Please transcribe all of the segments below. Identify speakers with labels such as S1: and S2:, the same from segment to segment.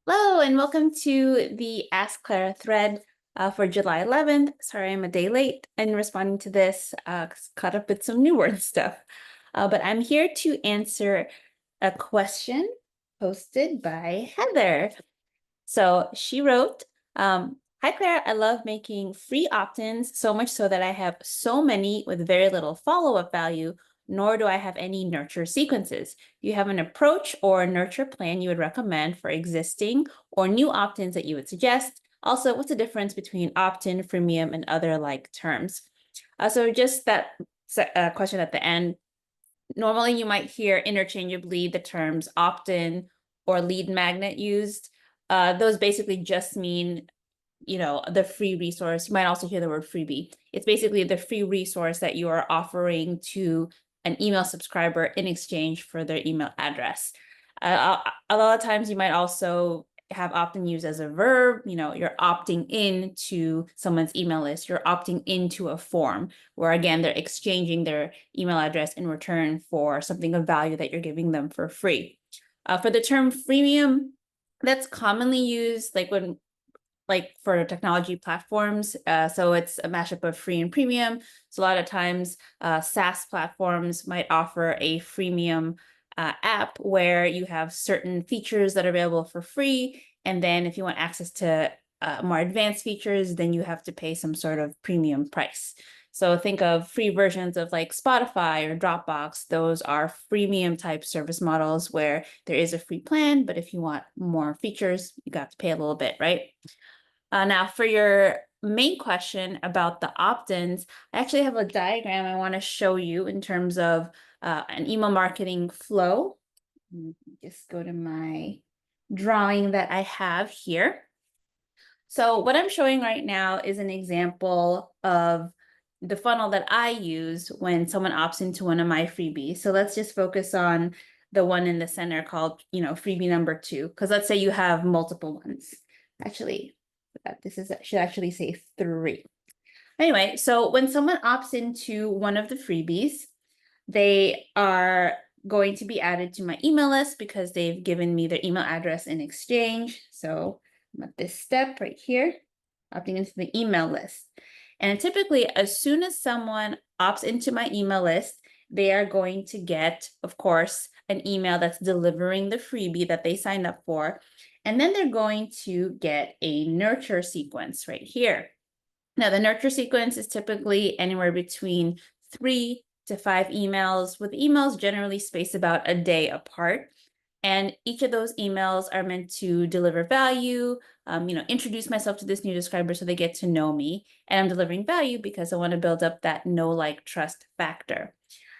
S1: Hello, and welcome to the Ask Clara thread for July 11th. Sorry, I'm a day late in responding to this, caught up with some new word stuff. But I'm here to answer a question posted by Heather. So she wrote, Hi Clara, I love making free opt-ins, so much so that I have so many with very little follow-up value, nor do I have any nurture sequences. Do you have an approach or nurture plan you would recommend for existing or new opt-ins that you would suggest? Also, what's the difference between opt-in, freemium, and other like terms? So just that question at the end. Normally, you might hear interchangeably the terms opt-in or lead magnet used. Those basically just mean, the free resource. You might also hear the word freebie. It's basically the free resource that you are offering to an email subscriber in exchange for their email address. A lot of times you might also have opt-in used as a verb. You're opting in to someone's email list. You're opting into a form where, again, they're exchanging their email address in return for something of value that you're giving them for free. For the term freemium, that's commonly used like for technology platforms. So it's a mashup of free and premium. So a lot of times SaaS platforms might offer a freemium app where you have certain features that are available for free. And then if you want access to more advanced features, then you have to pay some sort of premium price. So think of free versions of like Spotify or Dropbox. Those are freemium type service models where there is a free plan, but if you want more features, you got to pay a little bit, right? Now, for your main question about the opt-ins, I actually have a diagram I want to show you in terms of an email marketing flow. Just go to my drawing that I have here. So what I'm showing right now is an example of the funnel that I use when someone opts into one of my freebies. So let's just focus on the one in the center called, freebie number 2, because let's say you have multiple ones. Actually, should actually say 3. Anyway, so when someone opts into one of the freebies, they are going to be added to my email list because they've given me their email address in exchange. So I'm at this step right here, opting into the email list. And typically, as soon as someone opts into my email list, they are going to get, of course, an email that's delivering the freebie that they signed up for. And then they're going to get a nurture sequence right here. Now, the nurture sequence is typically anywhere between 3 to 5 emails, with emails generally spaced about a day apart. And each of those emails are meant to deliver value, introduce myself to this new subscriber so they get to know me. And I'm delivering value because I want to build up that know, like, trust factor.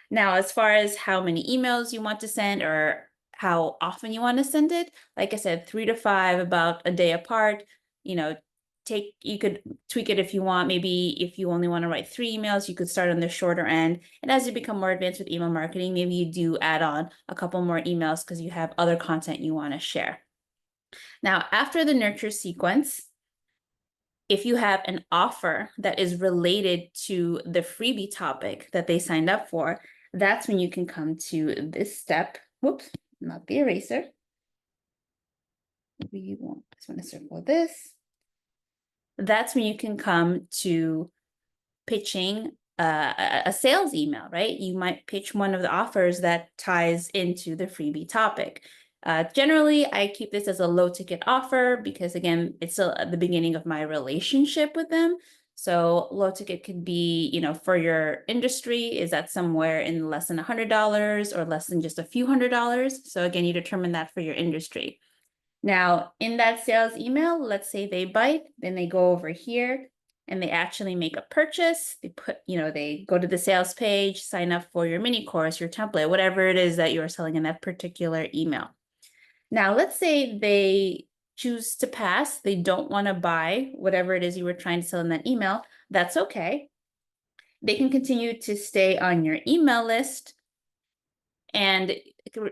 S1: Now, as far as how many emails you want to send or how often you want to send it, like I said, 3 to 5, about a day apart. You could tweak it if you want. Maybe if you only want to write 3 emails, you could start on the shorter end. And as you become more advanced with email marketing, maybe you do add on a couple more emails because you have other content you want to share. Now, after the nurture sequence, if you have an offer that is related to the freebie topic that they signed up for, that's when you can come to this step. Whoops, not the eraser. We just want to circle this. That's when you can come to pitching a sales email, right? You might pitch one of the offers that ties into the freebie topic. Generally, I keep this as a low ticket offer because, again, it's still at the beginning of my relationship with them. So low ticket could be, for your industry, is that somewhere in less than $100 or less than just a few $100s? So again, you determine that for your industry. Now, in that sales email, let's say they bite, then they go over here and they actually make a purchase. They go to the sales page, sign up for your mini course, your template, whatever it is that you're selling in that particular email. Now, let's say they choose to pass. They don't want to buy whatever it is you were trying to sell in that email. That's okay. They can continue to stay on your email list and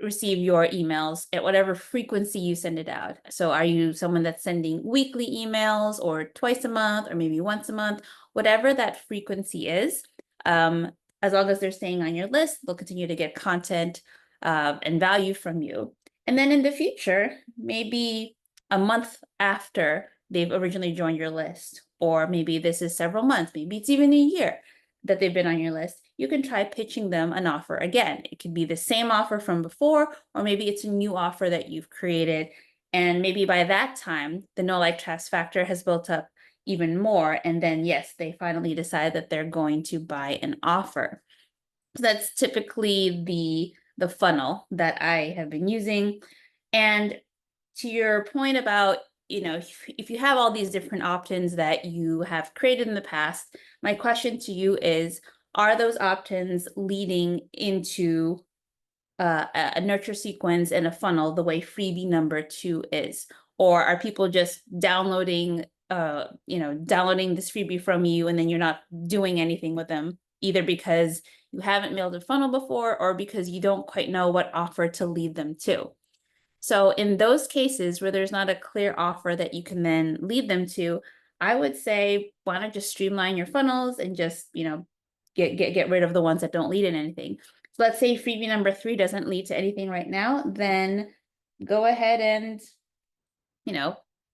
S1: receive your emails at whatever frequency you send it out. So are you someone that's sending weekly emails or twice a month or maybe once a month, whatever that frequency is, as long as they're staying on your list, they'll continue to get content and value from you. And then in the future, maybe a month after they've originally joined your list, or maybe this is several months, maybe it's even a year that they've been on your list, you can try pitching them an offer again. It could be the same offer from before, or maybe it's a new offer that you've created. And maybe by that time, the know, like, trust factor has built up even more. And then, yes, they finally decide that they're going to buy an offer. So that's typically the funnel that I have been using. And to your point about, if you have all these different opt-ins that you have created in the past, my question to you is, are those opt-ins leading into a nurture sequence and a funnel the way freebie number 2 is? Or are people just downloading this freebie from you and then you're not doing anything with them, either because you haven't mailed a funnel before or because you don't quite know what offer to lead them to? So in those cases where there's not a clear offer that you can then lead them to, I would say, why not just streamline your funnels and just, get rid of the ones that don't lead in anything. So let's say freebie number 3 doesn't lead to anything right now, then go ahead and,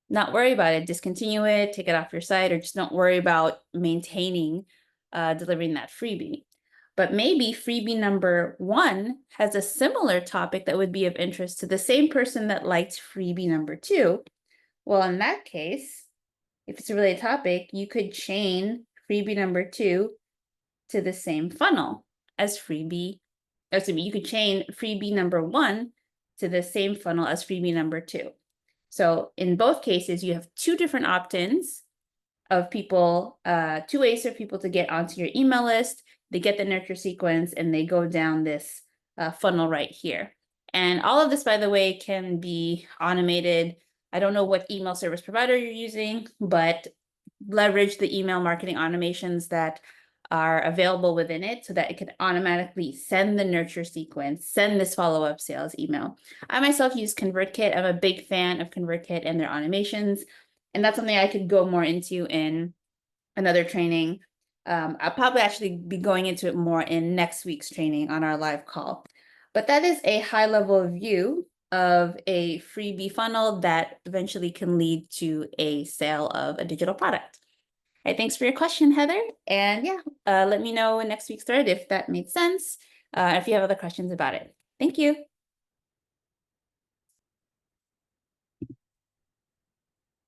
S1: not worry about it, discontinue it, take it off your site, or just don't worry about maintaining, delivering that freebie. But maybe freebie number 1 has a similar topic that would be of interest to the same person that liked freebie number 2. Well, in that case, if it's a related topic, you could chain freebie number 2 to the same funnel as you could chain freebie number 1 to the same funnel as freebie number 2. So in both cases, you have 2 different opt-ins of people, 2 ways for people to get onto your email list. They get the nurture sequence and they go down this funnel right here. And all of this, by the way, can be automated. I don't know what email service provider you're using, but leverage the email marketing automations that are available within it so that it can automatically send the nurture sequence, send this follow-up sales email. I myself use ConvertKit. I'm a big fan of ConvertKit and their automations. And that's something I could go more into in another training. I'll probably actually be going into it more in next week's training on our live call. But that is a high-level view of a freebie funnel that eventually can lead to a sale of a digital product. All right, thanks for your question, Heather. And yeah, let me know in next week's thread if that made sense, if you have other questions about it. Thank you.